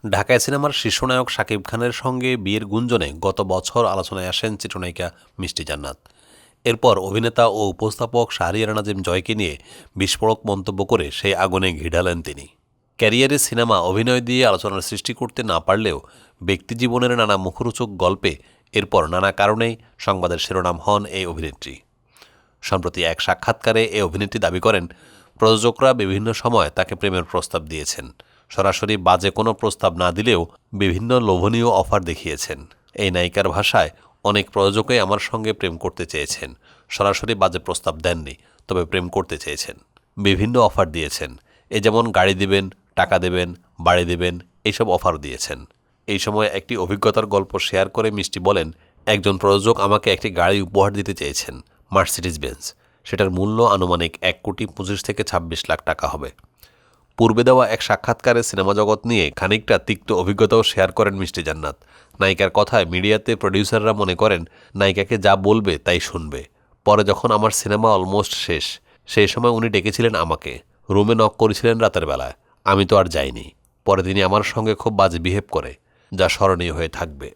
ঢাকায় সিনেমার শীর্ষনায়ক শাকিব খানের সঙ্গে বিয়ের গুঞ্জনে গত বছর আলোচনায় আসেন চিত্রনায়িকা মিষ্টি জান্নাত। এরপর অভিনেতা ও উপস্থাপক শাহরিয়ার নাজিম জয়কে নিয়ে বিস্ফোরক মন্তব্য করে সেই আগুনে ঘি ঢালেন তিনি। ক্যারিয়ারে সিনেমা অভিনয় দিয়ে আলোচনার সৃষ্টি করতে না পারলেও ব্যক্তিজীবনের নানা মুখরোচক গল্পে এরপর নানা কারণেই সংবাদের শিরোনাম হন এই অভিনেত্রী। সম্প্রতি এক সাক্ষাৎকারে এই অভিনেত্রী দাবি করেন, প্রযোজকরা বিভিন্ন সময় তাকে প্রেমের প্রস্তাব দিয়েছেন। সরাসরি বাজে কোনো প্রস্তাব না দিলেও বিভিন্ন লোভনীয় অফার দেখিয়েছেন। এই নায়িকার ভাষায়, অনেক প্রযোজকই আমার সঙ্গে প্রেম করতে চেয়েছেন, সরাসরি বাজে প্রস্তাব দেননি, তবে প্রেম করতে চেয়েছেন, বিভিন্ন অফার দিয়েছেন। যেমন গাড়ি দিবেন, টাকা দেবেন, বাড়ি দেবেন, এইসব অফার দিয়েছেন। এই সময় একটি অভিজ্ঞতার গল্প শেয়ার করে মিষ্টি বলেন, একজন প্রযোজক আমাকে একটি গাড়ি উপহার দিতে চেয়েছেন, মার্সিডিজ বেঞ্জ। সেটার মূল্য আনুমানিক 1,25,00,000 থেকে 26 লাখ টাকা হবে। পূর্বে দেওয়া এক সাক্ষাৎকারে সিনেমা জগৎ নিয়ে খানিকটা তিক্ত অভিজ্ঞতাও শেয়ার করেন মিষ্টি জান্নাত। নায়িকার কথায় মিডিয়াতে প্রডিউসাররা মনে করেন নায়িকাকে যা বলবে তাই শুনবে। পরে যখন আমার সিনেমা অলমোস্ট শেষ, সেই সময় উনি ডেকেছিলেন আমাকে, রুমে নক করেছিলেন রাতের বেলায়। আমি তো আর যাইনি। পরে তিনি আমার সঙ্গে খুব বাজে বিহেভ করে, যা স্মরণীয় হয়ে থাকবে।